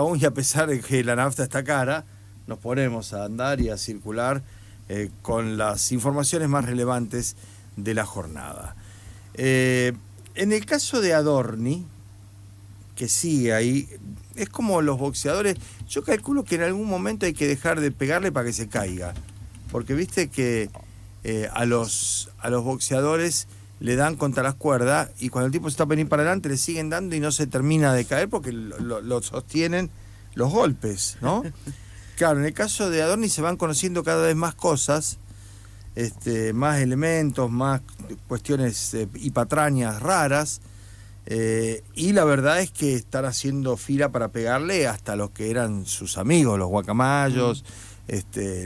Aún y a pesar de que la nafta está cara, nos ponemos a andar y a circular con las informaciones más relevantes de la jornada. En el caso de Adorni, que sigue ahí, es como los boxeadores, yo calculo que en algún momento hay que dejar de pegarle para que se caiga, porque viste que a los boxeadores le dan contra las cuerdas y cuando el tipo se está venir para adelante le siguen dando y no se termina de caer porque lo sostienen los golpes, ¿no? Claro, en el caso de Adorni se van conociendo cada vez más cosas, más elementos, más cuestiones y patrañas raras, y la verdad es que están haciendo fila para pegarle hasta los que eran sus amigos, los guacamayos,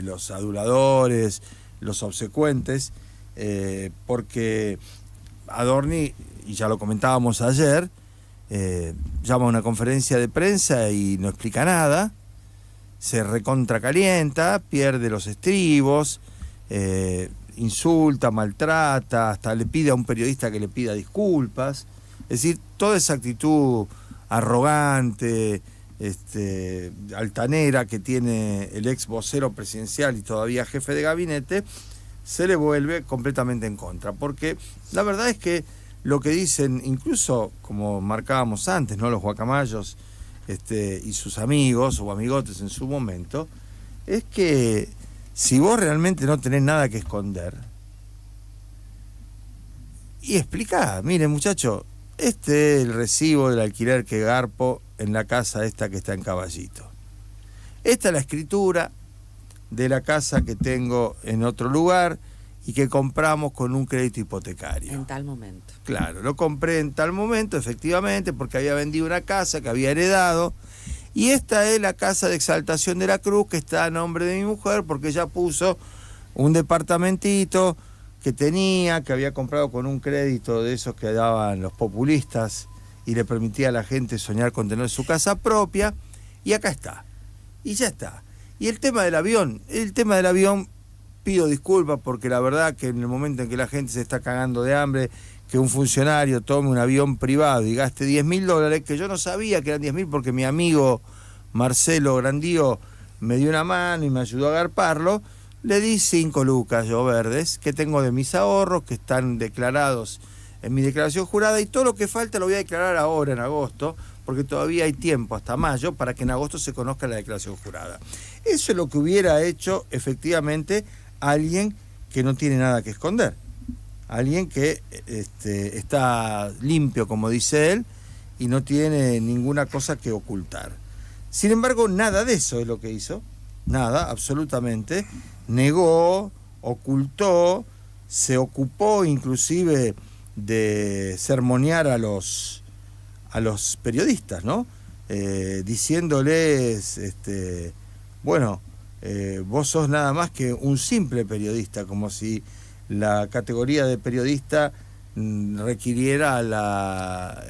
los aduladores, los obsecuentes, porque Adorni, y ya lo comentábamos ayer, llama a una conferencia de prensa y no explica nada, se recontracalienta, pierde los estribos, insulta, maltrata, hasta le pide a un periodista que le pida disculpas. Es decir, toda esa actitud arrogante, altanera que tiene el ex vocero presidencial y todavía jefe de gabinete, se le vuelve completamente en contra. Porque la verdad es que lo que dicen, incluso como marcábamos antes, ¿no?, los guacamayos y sus amigos o amigotes en su momento, es que si vos realmente no tenés nada que esconder, y explicá, mire muchacho, este es el recibo del alquiler que garpo en la casa esta que está en Caballito. Esta es la escritura de la casa que tengo en otro lugar y que compramos con un crédito hipotecario. En tal momento. Claro, lo compré en tal momento, efectivamente, porque había vendido una casa que había heredado. Y esta es la casa de Exaltación de la Cruz, que está a nombre de mi mujer, porque ella puso un departamentito que tenía, que había comprado con un crédito de esos que daban los populistas y le permitía a la gente soñar con tener su casa propia. Y acá está. Y ya está. Y el tema del avión, pido disculpas porque la verdad que en el momento en que la gente se está cagando de hambre, que un funcionario tome un avión privado y gaste $10.000, que yo no sabía que eran 10.000 porque mi amigo Marcelo Grandío me dio una mano y me ayudó a agarparlo, le di 5 lucas yo verdes, que tengo de mis ahorros, que están declarados en mi declaración jurada, y todo lo que falta lo voy a declarar ahora en agosto, porque todavía hay tiempo hasta mayo para que en agosto se conozca la declaración jurada. Eso es lo que hubiera hecho efectivamente alguien que no tiene nada que esconder, alguien que está limpio, como dice él, y no tiene ninguna cosa que ocultar. Sin embargo, nada de eso es lo que hizo, nada, absolutamente. Negó, ocultó, se ocupó inclusive de sermonear a los periodistas, ¿no? Diciéndoles, vos sos nada más que un simple periodista, como si la categoría de periodista requiriera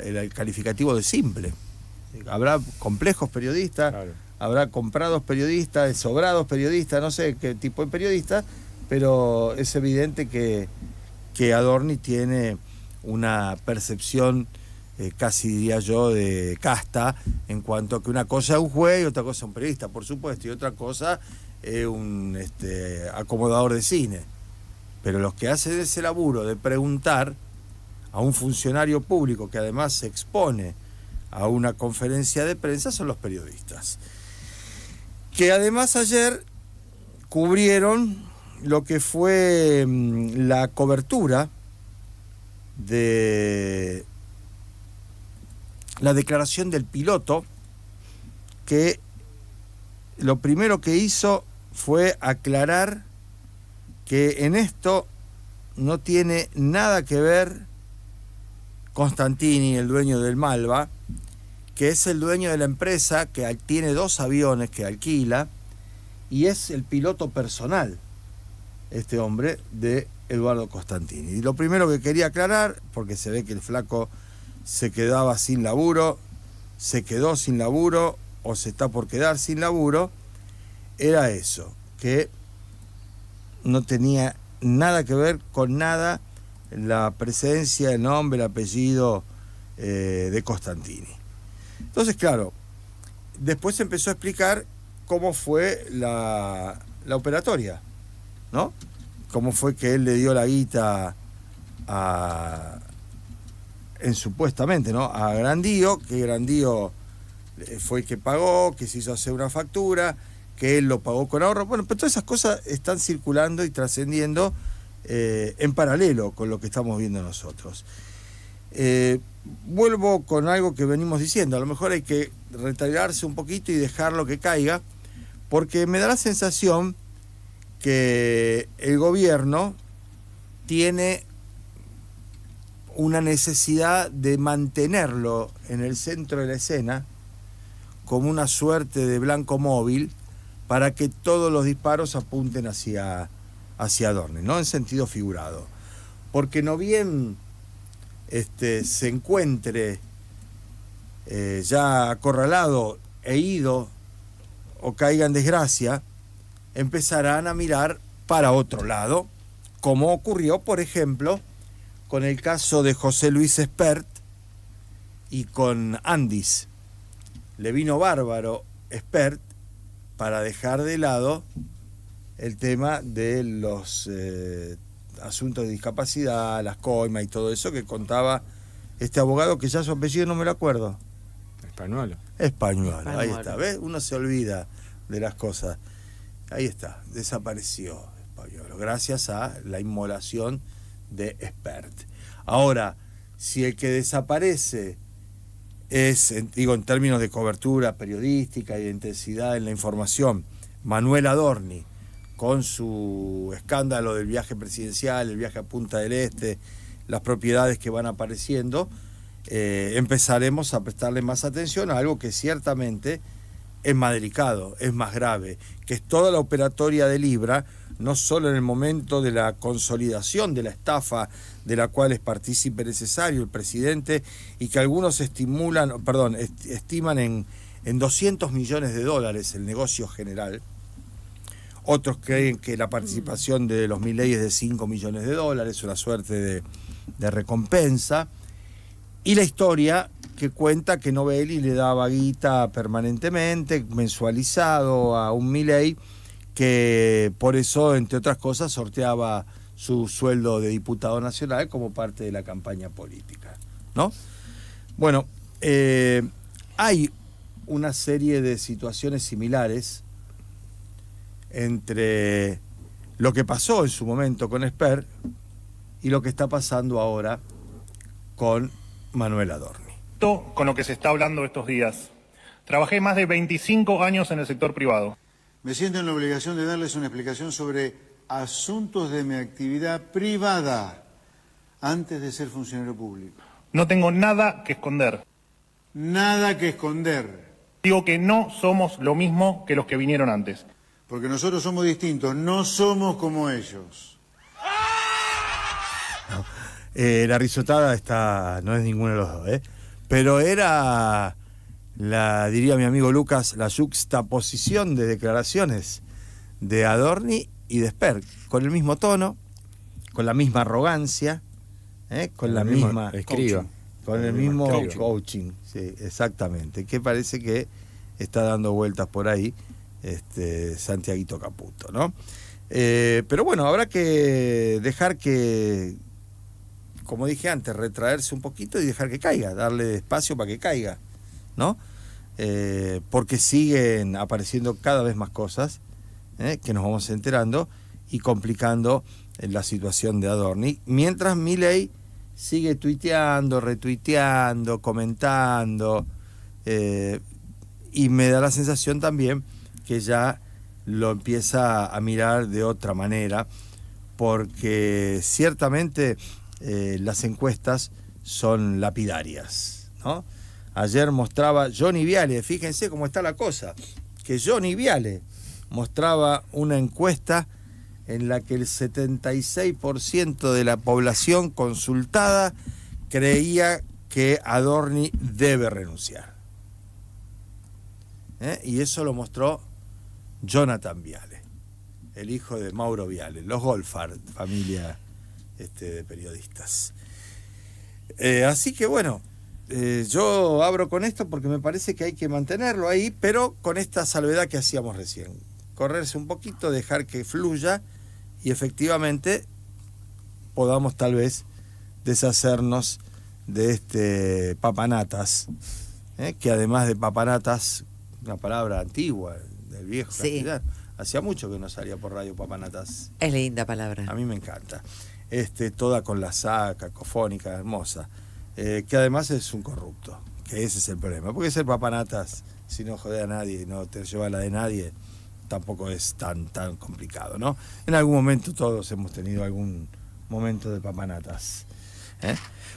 el calificativo de simple. Habrá complejos periodistas, claro, habrá comprados periodistas, sobrados periodistas, no sé qué tipo de periodistas, pero es evidente que Adorni tiene una percepción casi diría yo de casta, en cuanto a que una cosa es un juez y otra cosa es un periodista, por supuesto, y otra cosa es un acomodador de cine. Pero los que hacen ese laburo de preguntar a un funcionario público que además se expone a una conferencia de prensa son los periodistas. Que además ayer cubrieron lo que fue la cobertura de la declaración del piloto, que lo primero que hizo fue aclarar que en esto no tiene nada que ver Constantini, el dueño del Malva, que es el dueño de la empresa que tiene 2 aviones que alquila y es el piloto personal, este hombre, de Eduardo Constantini. Y lo primero que quería aclarar, porque se ve que el flaco se quedaba sin laburo, se quedó sin laburo o se está por quedar sin laburo, era eso, que no tenía nada que ver con nada la presencia, el nombre, el apellido de Constantini. Entonces, claro, después empezó a explicar cómo fue la operatoria, ¿no? Cómo fue que él le dio la guita supuestamente, ¿no? A Grandío, que Grandío fue el que pagó, que se hizo hacer una factura, que él lo pagó con ahorro. Bueno, pero todas esas cosas están circulando y trascendiendo en paralelo con lo que estamos viendo nosotros. Vuelvo con algo que venimos diciendo, a lo mejor hay que retirarse un poquito y dejarlo que caiga, porque me da la sensación que el gobierno tiene una necesidad de mantenerlo en el centro de la escena como una suerte de blanco móvil para que todos los disparos apunten hacia Adorni, ¿no? En sentido figurado. Porque no bien se encuentre ya acorralado e ido o caiga en desgracia, empezarán a mirar para otro lado, como ocurrió, por ejemplo, con el caso de José Luis Espert y con Andis. Le vino bárbaro Espert para dejar de lado el tema de los asuntos de discapacidad, las coimas y todo eso que contaba este abogado, que ya su apellido no me lo acuerdo. Españuelo, ahí está, ¿ves? Uno se olvida de las cosas. Ahí está, desapareció Españuelo, gracias a la inmolación de Espert. Ahora, si el que desaparece es, digo, en términos de cobertura periodística y de intensidad en la información, Manuel Adorni, con su escándalo del viaje presidencial, el viaje a Punta del Este, las propiedades que van apareciendo, empezaremos a prestarle más atención a algo que ciertamente es más delicado, es más grave, que es toda la operatoria de Libra, no solo en el momento de la consolidación de la estafa de la cual es partícipe necesario el presidente, y que algunos estiman en $200 millones el negocio general. Otros creen que la participación de los Milei es de $5 millones, una suerte de recompensa. Y la historia que cuenta que Novelli le daba guita permanentemente, mensualizado a un Milei, que por eso, entre otras cosas, sorteaba su sueldo de diputado nacional como parte de la campaña política, ¿no? Bueno, hay una serie de situaciones similares entre lo que pasó en su momento con Espert y lo que está pasando ahora con Manuel Adorni. Con lo que se está hablando estos días. Trabajé más de 25 años en el sector privado. Me siento en la obligación de darles una explicación sobre asuntos de mi actividad privada antes de ser funcionario público. No tengo nada que esconder. Nada que esconder. Digo que no somos lo mismo que los que vinieron antes. Porque nosotros somos distintos, no somos como ellos. No, la risotada no es ninguno de los dos, pero era, diría mi amigo Lucas, la yuxtaposición de declaraciones de Adorni y de Espert, con el mismo tono, con la misma arrogancia, con la misma escriba, con el mismo coaching, sí, exactamente, que parece que está dando vueltas por ahí Santiaguito Caputo, ¿no? Pero bueno, habrá que dejar que, como dije antes, retraerse un poquito y dejar que caiga, darle espacio para que caiga, ¿no? Porque siguen apareciendo cada vez más cosas que nos vamos enterando y complicando la situación de Adorni, mientras Milei sigue tuiteando, retuiteando, comentando, y me da la sensación también que ya lo empieza a mirar de otra manera, porque ciertamente las encuestas son lapidarias, ¿no? Ayer mostraba Johnny Viale, fíjense cómo está la cosa, que Johnny Viale mostraba una encuesta en la que el 76% de la población consultada creía que Adorni debe renunciar. Y eso lo mostró Jonathan Viale, el hijo de Mauro Viale, los Goldfarb, familia de periodistas. Así que bueno, Yo abro con esto porque me parece que hay que mantenerlo ahí, pero con esta salvedad que hacíamos recién. Correrse un poquito, dejar que fluya y efectivamente podamos tal vez deshacernos de este papanatas, que además de papanatas, una palabra antigua del viejo castellano, hacía mucho que no salía por radio papanatas. Es linda palabra. A mí me encanta. Toda con la sa, cacofónica, hermosa. Que además es un corrupto, que ese es el problema. Porque ser papanatas, si no jode a nadie y no te lleva la de nadie, tampoco es tan complicado, ¿no? En algún momento todos hemos tenido algún momento de papanatas.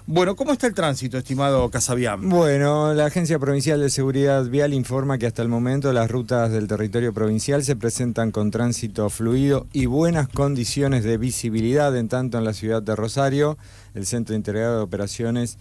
Bueno, ¿cómo está el tránsito, estimado Casabian? Bueno, la Agencia Provincial de Seguridad Vial informa que hasta el momento las rutas del territorio provincial se presentan con tránsito fluido y buenas condiciones de visibilidad, en tanto en la ciudad de Rosario. El Centro Integrado de Operaciones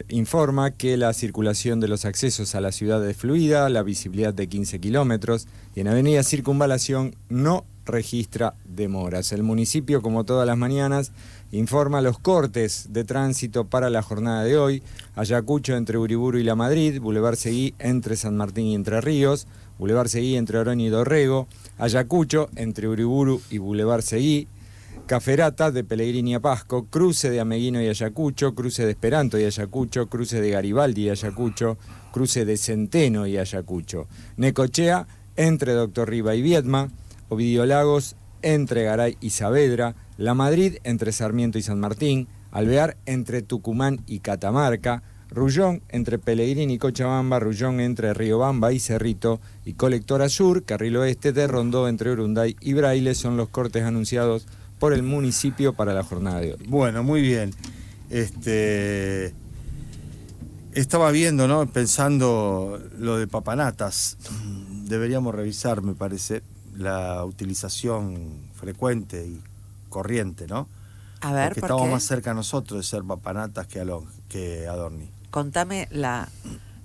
informa que la circulación de los accesos a la ciudad es fluida, la visibilidad de 15 kilómetros y en Avenida Circunvalación no registra demoras. El municipio, como todas las mañanas, informa los cortes de tránsito para la jornada de hoy: Ayacucho entre Uriburu y La Madrid, Boulevard Seguí entre San Martín y Entre Ríos, Boulevard Seguí entre Oroño y Dorrego, Ayacucho entre Uriburu y Boulevard Seguí, Caferata de Pellegrini a Pasco, cruce de Ameguino y Ayacucho, cruce de Esperanto y Ayacucho, cruce de Garibaldi y Ayacucho, cruce de Centeno y Ayacucho, Necochea entre Doctor Riva y Viedma, Ovidio Lagos entre Garay y Saavedra, La Madrid entre Sarmiento y San Martín, Alvear entre Tucumán y Catamarca, Rullón entre Pellegrini y Cochabamba, Rullón entre Riobamba y Cerrito, y Colectora Sur, carril oeste de Rondó entre Urunday y Braille son los cortes anunciados por el municipio para la jornada de hoy. Bueno, muy bien. Estaba viendo, ¿no? Pensando lo de papanatas. Deberíamos revisar, me parece, la utilización frecuente y corriente, ¿no? A ver, porque ¿por estamos qué? más cerca nosotros de ser papanatas que Adorni. Contame la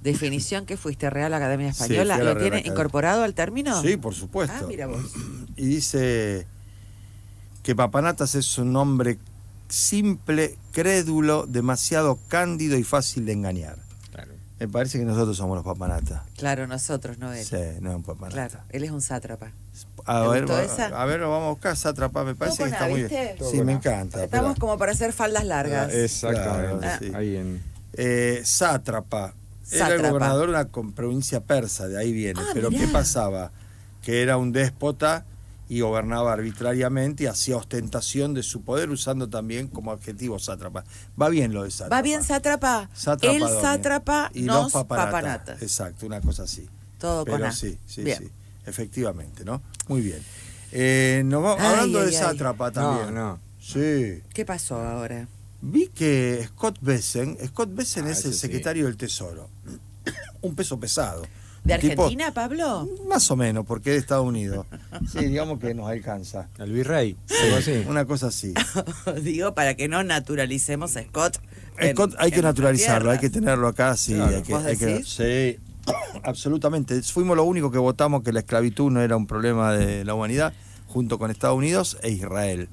definición que fuiste Real Academia Española. fui a la ¿Lo Real tiene Academia. incorporado al término? Sí, por supuesto. Ah, mira vos. Y dice que papanatas es un nombre simple, crédulo, demasiado cándido y fácil de engañar. Claro. Me parece que nosotros somos los papanatas. Nosotros, no él. Sí, no es un papanata. Claro, él es un sátrapa. A ¿Te ver, gustó esa? a ver, vamos a buscar sátrapa, me parece que está muy bien. ¿viste? Sí, me encanta. Estamos pero- como para hacer faldas largas. Exactamente. Claro, sí. Ahí en... Sátrapa. Era el Sátrapa. gobernador de una provincia persa, de ahí viene. Ah, Pero mirá. ¿qué pasaba? Que era un déspota y gobernaba arbitrariamente y hacía ostentación de su poder usando también como adjetivo sátrapa. Va bien lo de sátrapa. ¿Va bien sátrapa? Sátrapa El doble. sátrapa y nos los papanatas. papanata. Exacto, una cosa así. Todo con Pero A. sí, Bien. sí, efectivamente, ¿no? Muy bien. Ay, Hablando ay, de ay. sátrapa también. No. Sí. ¿Qué pasó ahora? Vi que Scott Bessent es el ese sí. secretario del Tesoro. Un peso pesado. ¿De Un tipo- Argentina, Pablo? Más o menos, porque es de Estados Unidos. Sí, digamos que nos alcanza. El virrey, algo así. Una cosa así. Digo, para que no naturalicemos a Scott. Scott hay que en naturalizarlo, hay tierras. que tenerlo acá, sí. Claro. Hay que, ¿Vos decís? sí, absolutamente. Fuimos los únicos que votamos que la esclavitud no era un problema de la humanidad, junto con Estados Unidos e Israel.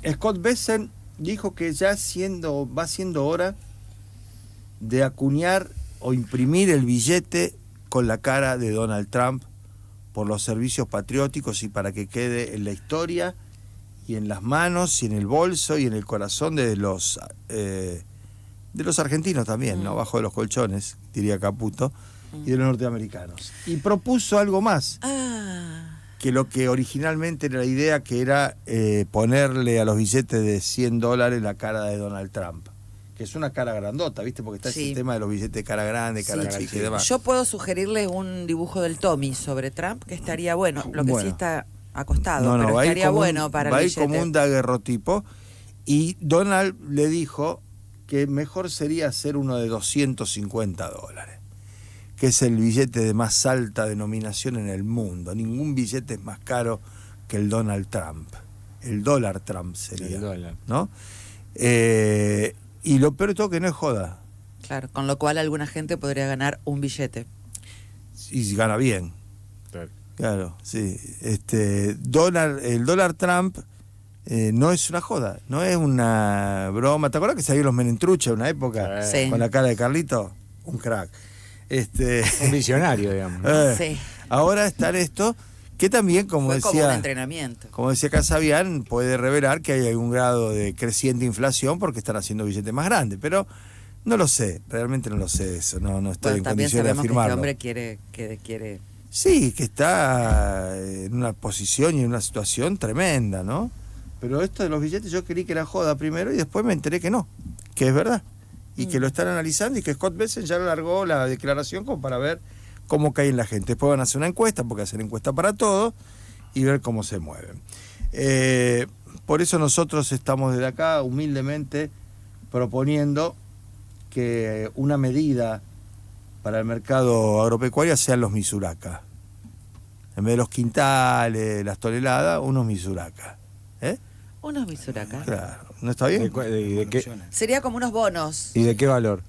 Scott Bessent dijo que ya va siendo hora de acuñar o imprimir el billete con la cara de Donald Trump por los servicios patrióticos y para que quede en la historia y en las manos y en el bolso y en el corazón de los argentinos también, ¿no? Bajo de los colchones, diría Caputo, y de los norteamericanos. Y propuso algo más Ah, que lo que originalmente era la idea, que era ponerle a los billetes de $100 la cara de Donald Trump, que es una cara grandota, ¿viste? Porque está Sí. ese tema de los billetes de cara grande, cara sí. chica y demás. Yo puedo sugerirle un dibujo del Tommy sobre Trump, que estaría bueno. Lo que sí Bueno. está acostado, No, pero va a ir estaría como bueno un, para va a el ir como billete. un daguerrotipo. Y Donald le dijo que mejor sería hacer uno de $250, que es el billete de más alta denominación en el mundo. Ningún billete es más caro que el Donald Trump. El dólar Trump sería. El dólar. ¿No? Y lo peor de todo que no es joda. Claro, con lo cual alguna gente podría ganar un billete. Y si gana bien. Claro. Claro, sí. El dólar Trump no es una joda, no es una broma. ¿Te acuerdas que salieron los Menentrucha en una época? Sí. Con la cara de Carlito, un crack. Un visionario, digamos. Sí. Ahora está esto, que también, como Fue como un decía, entrenamiento. como decía Casabian, puede revelar que hay algún grado de creciente inflación porque están haciendo billetes más grandes, pero no lo sé, realmente no lo sé eso, no estoy en También condiciones de sabemos que este afirmarlo. hombre quiere Sí, que está en una posición y en una situación tremenda, ¿no? Pero esto de los billetes yo creí que era joda primero y después me enteré que no, que es verdad. Y que lo están analizando y que Scott Bessent ya largó la declaración como para ver cómo cae en la gente. Después van a hacer una encuesta, porque hacen encuesta para todo, y ver cómo se mueven. Por eso nosotros estamos desde acá humildemente proponiendo que una medida para el mercado agropecuario sean los misuracas. En vez de los quintales, las toneladas, unos misuracas. unos misuracas. Claro, ¿no está bien? ¿De qué, Sería como unos bonos. y de qué valor?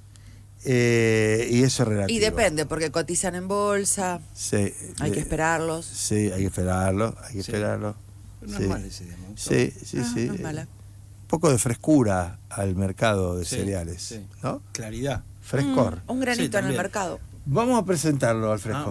Y eso es relativo. Y depende, porque cotizan en bolsa, Sí, hay que esperarlos. Sí, hay que esperarlo, esperarlo. No Sí. es mal ese, ¿no? Sí, sí, sí. No es mala. Un poco de frescura al mercado de cereales, sí. ¿no? Claridad. Frescor. Un granito en el también. mercado. Vamos a presentarlo al fresco.